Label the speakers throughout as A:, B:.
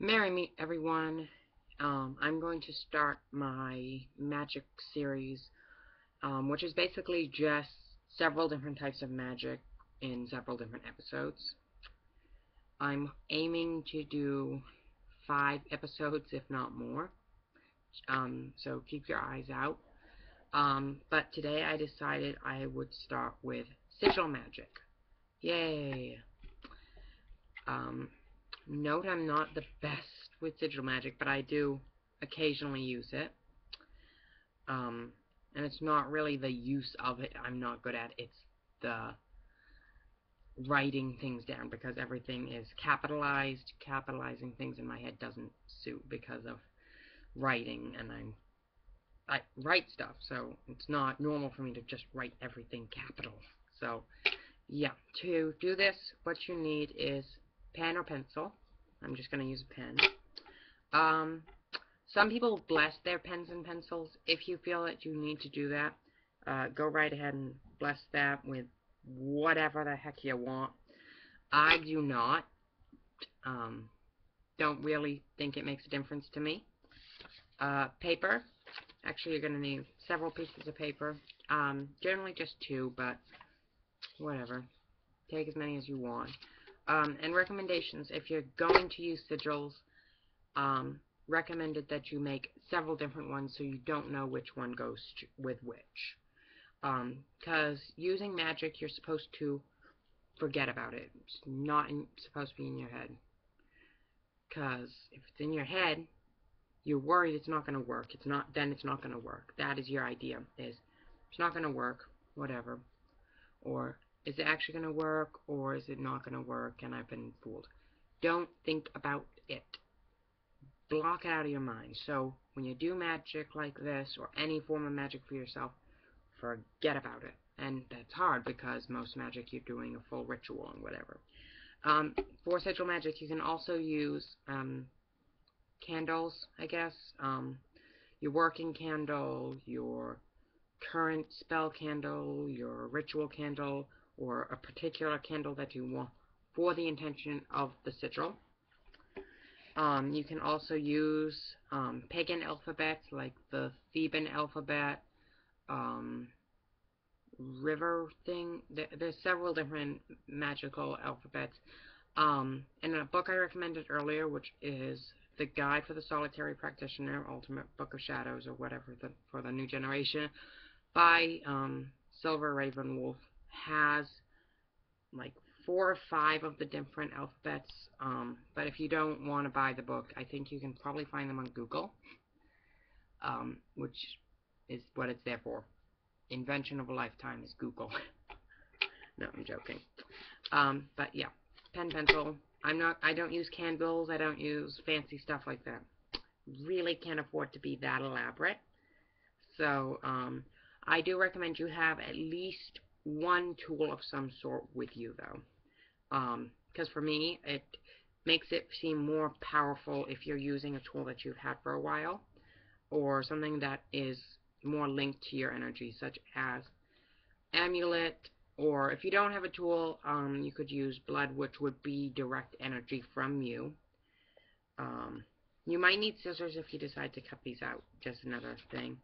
A: Marry me, everyone. I'm going to start my magic series, which is basically just several different types of magic in several different episodes. I'm aiming to do 5 episodes, if not more. So keep your eyes out. But today I decided I would start with sigil magic. Yay! Note I'm not the best with sigil magic, but I do occasionally use it. And it's not really the use of it I'm not good at, it's the writing things down, because everything is capitalized. Capitalizing things in my head doesn't suit because of writing, and I write stuff, so it's not normal for me to just write everything capital. So yeah, to do this, what you need is pen or pencil. I'm just going to use a pen. Some people bless their pens and pencils. If you feel that you need to do that, go right ahead and bless that with whatever the heck you want. I do not. Don't really think it makes a difference to me. Paper. Actually, you're going to need several pieces of paper. Generally just 2, but whatever. Take as many as you want. And recommendations. If you're going to use sigils, recommended that you make several different ones so you don't know which one goes with which. Because using magic, you're supposed to forget about it. It's not supposed to be in your head. Because if it's in your head, you're worried it's not going to work. Then it's not going to work. That is your idea. It's not going to work, whatever. Or is it actually going to work, or is it not going to work and I've been fooled? Don't think about it. Block it out of your mind. So when you do magic like this, or any form of magic for yourself, forget about it. And that's hard because most magic you're doing a full ritual and whatever. For sigil magic, you can also use candles, I guess. Your working candle, your current spell candle, your ritual candle, or a particular candle that you want for the intention of the sigil. You can also use pagan alphabets like the Theban alphabet, river thing. There's several different magical alphabets. In a book I recommended earlier, which is The Guide for the Solitary Practitioner, Ultimate Book of Shadows, or whatever, for the new generation, by Silver Ravenwolf, has like 4 or 5 of the different alphabets. But if you don't want to buy the book, I think you can probably find them on Google, which is what it's there for. Invention of a lifetime is Google. No, I'm joking. But yeah, pen, pencil. I don't use candles. I don't use fancy stuff like that. Really can't afford to be that elaborate. So, I do recommend you have at least one tool of some sort with you, though. Because for me, it makes it seem more powerful if you're using a tool that you've had for a while, or something that is more linked to your energy, such as amulet, or if you don't have a tool, you could use blood, which would be direct energy from you. You might need scissors if you decide to cut these out, just another thing,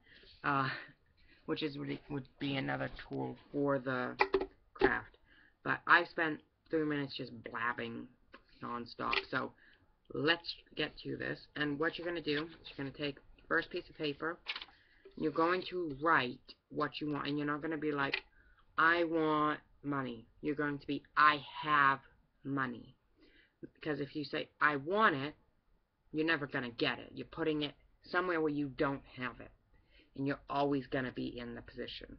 A: which would be another tool for the craft. But I spent 3 minutes just blabbing non-stop, so let's get to this. And what you're going to do is you're going to take the first piece of paper, you're going to write what you want, and you're not going to be like, I want money. You're going to be, I have money. Because if you say, I want it, you're never going to get it. You're putting it somewhere where you don't have it. And you're always going to be in the position.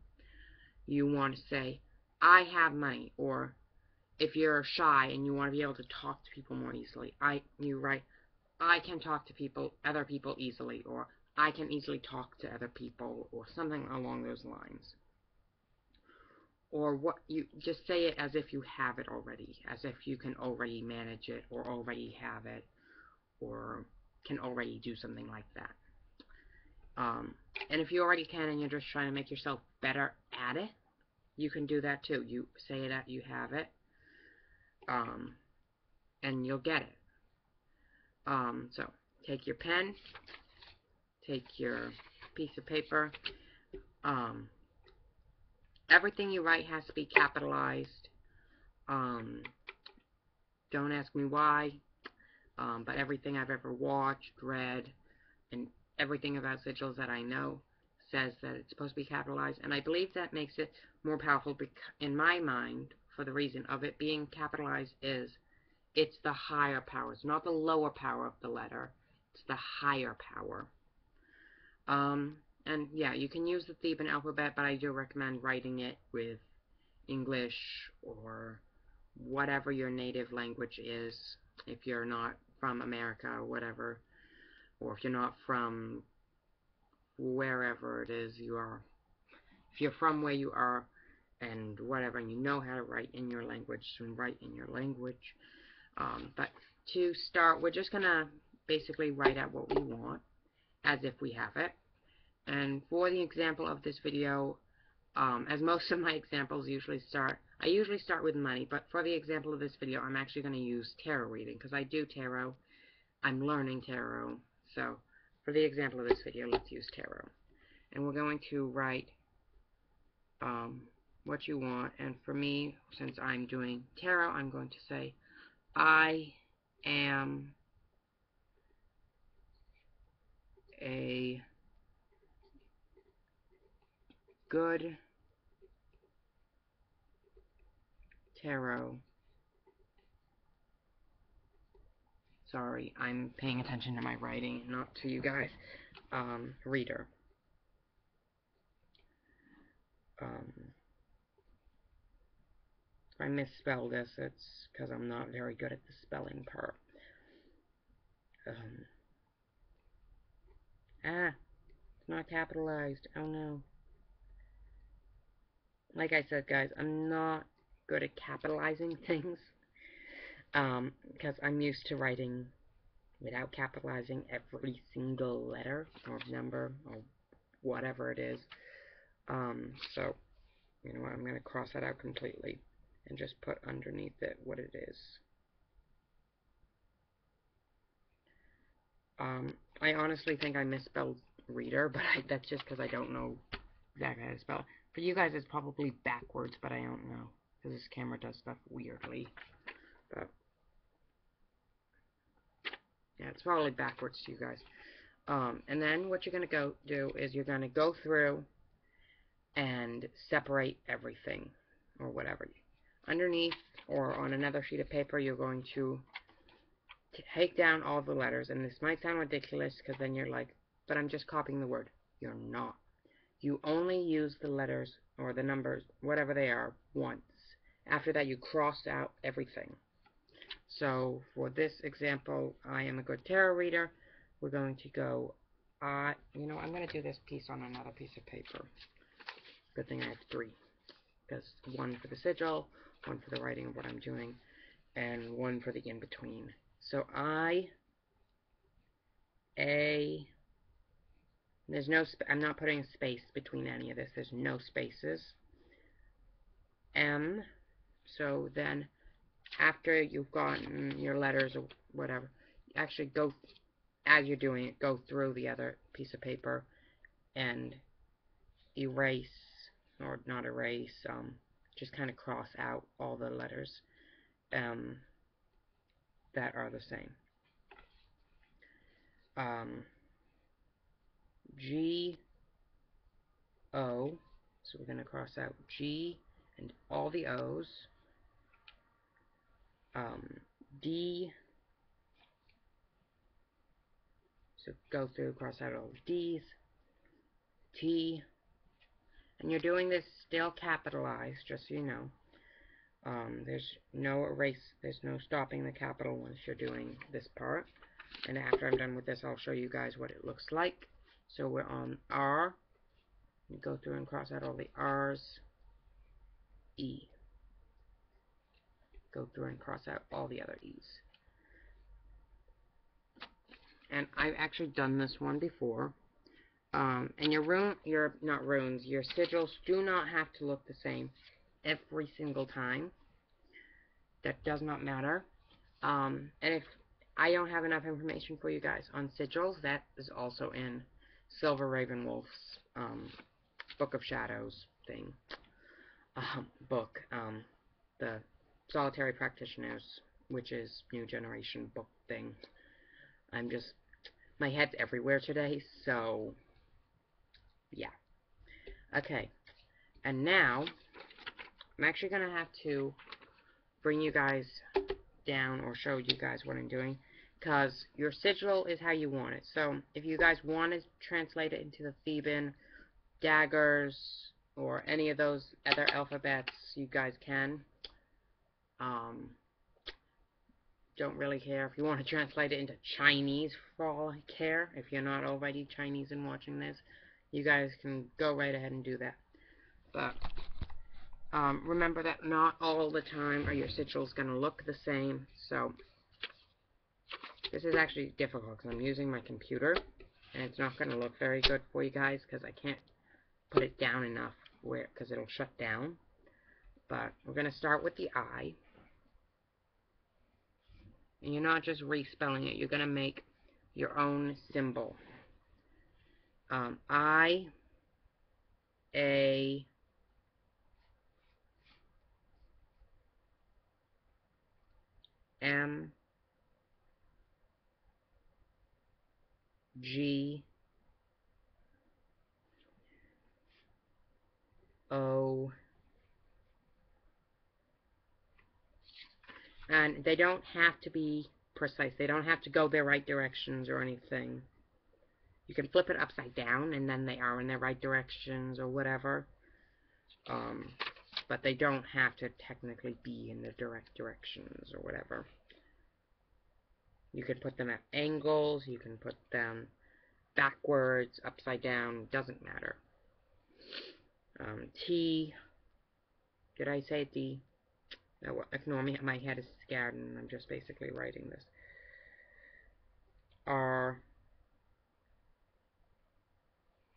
A: You want to say, I have money. Or if you're shy and you want to be able to talk to people more easily, you write, I can talk to other people easily. Or I can easily talk to other people, or something along those lines. Or what you just say it as if you have it already, as if you can already manage it, or already have it, or can already do something like that. And if you already can and you're just trying to make yourself better at it, you can do that too. You say that you have it, and you'll get it. So take your pen, take your piece of paper. Everything you write has to be capitalized. Don't ask me why, but everything I've ever watched, read, and everything about sigils that I know says that it's supposed to be capitalized, and I believe that makes it more powerful in my mind, for the reason of it being capitalized is it's the higher power. It's not the lower power of the letter. It's the higher power. And yeah, you can use the Theban alphabet, but I do recommend writing it with English or whatever your native language is, if you're not from America or whatever, or if you're not from wherever it is you are. If you're from where you are and whatever, and you know how to write in your language, then write in your language. But to start, we're just going to basically write out what we want as if we have it. And for the example of this video, as most of my examples usually start, I usually start with money, but for the example of this video, I'm actually going to use tarot reading, because I do tarot. I'm learning tarot. So for the example of this video, let's use tarot. And we're going to write what you want. And for me, since I'm doing tarot, I'm going to say, I am a good tarot. Sorry, I'm paying attention to my writing, not to you guys. Reader. If I misspell this, it's because I'm not very good at the spelling part. It's not capitalized. Oh no. Like I said, guys, I'm not good at capitalizing things. Because I'm used to writing without capitalizing every single letter or number or whatever it is. So, you know what, I'm going to cross that out completely and just put underneath it what it is. I honestly think I misspelled reader, but that's just because I don't know exactly how to spell it. For you guys, it's probably backwards, but I don't know, because this camera does stuff weirdly. But yeah, it's probably backwards to you guys. And then what you're going to do is you're going to go through and separate everything, or whatever. Underneath, or on another sheet of paper, you're going to take down all the letters. And this might sound ridiculous, because then you're like, but I'm just copying the word. You're not. You only use the letters, or the numbers, whatever they are, once. After that, you cross out everything. So, for this example, I am a good tarot reader. We're going to go, you know, I'm going to do this piece on another piece of paper. Good thing I have 3. Because 1 for the sigil, 1 for the writing of what I'm doing, and 1 for the in-between. So there's no, I'm not putting a space between any of this. There's no spaces. M, so then after you've gotten your letters or whatever, actually go, as you're doing it, go through the other piece of paper and erase, or not erase, just kind of cross out all the letters that are the same. G, O, so we're going to cross out G and all the O's. D, so go through, cross out all the D's. T, and you're doing this still capitalized, just so you know. There's no erase, there's no stopping the capital once you're doing this part. And after I'm done with this, I'll show you guys what it looks like. So we're on R. You go through and cross out all the R's. E. Go through and cross out all the other E's. And I've actually done this one before. And your sigils do not have to look the same every single time. That does not matter. And if I don't have enough information for you guys on sigils. That is also in Silver Ravenwolf's Book of Shadows thing. Book. The Solitary Practitioners, which is New Generation book thing. My head's everywhere today, so, yeah. Okay, and now, I'm actually going to have to bring you guys down or show you guys what I'm doing, because your sigil is how you want it. So if you guys want to translate it into the Theban daggers or any of those other alphabets, you guys can. Don't really care if you want to translate it into Chinese, for all I care. If you're not already Chinese and watching this, you guys can go right ahead and do that. But remember that not all the time are your sigils going to look the same. So this is actually difficult because I'm using my computer, and it's not going to look very good for you guys because I can't put it down enough because it'll shut down. But we're going to start with the I. And you're not just respelling it, you're going to make your own symbol. I, A, M, G, O, and they don't have to be precise. They don't have to go their right directions or anything. You can flip it upside down and then they are in their right directions or whatever. But they don't have to technically be in the direct directions or whatever. You can put them at angles, you can put them backwards, upside down, doesn't matter. T, did I say D? No, ignore me, my head is scared and I'm just basically writing this. R,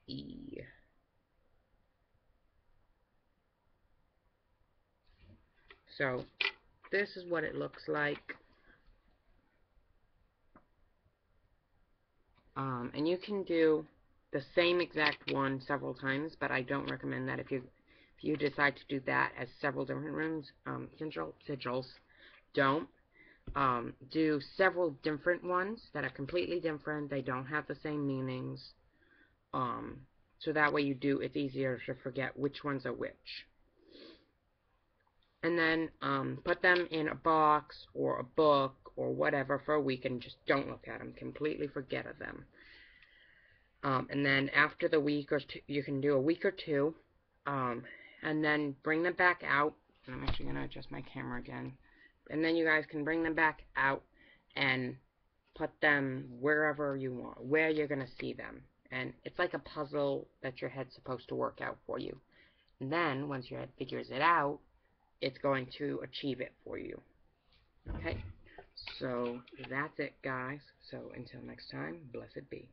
A: E. So, this is what it looks like. And you can do the same exact one several times, but I don't recommend that. If you decide to do that as several different rooms, sigils, don't. Do several different ones that are completely different. They don't have the same meanings. So that way it's easier to forget which ones are which. And then put them in a box or a book or whatever for a week and just don't look at them. Completely forget of them. And then after the week or two, you can do a week or two, and then bring them back out. I'm actually going to adjust my camera again. And then you guys can bring them back out and put them wherever you want, where you're going to see them. And it's like a puzzle that your head's supposed to work out for you. And then, once your head figures it out, it's going to achieve it for you. Okay? So, that's it, guys. So, until next time, blessed be.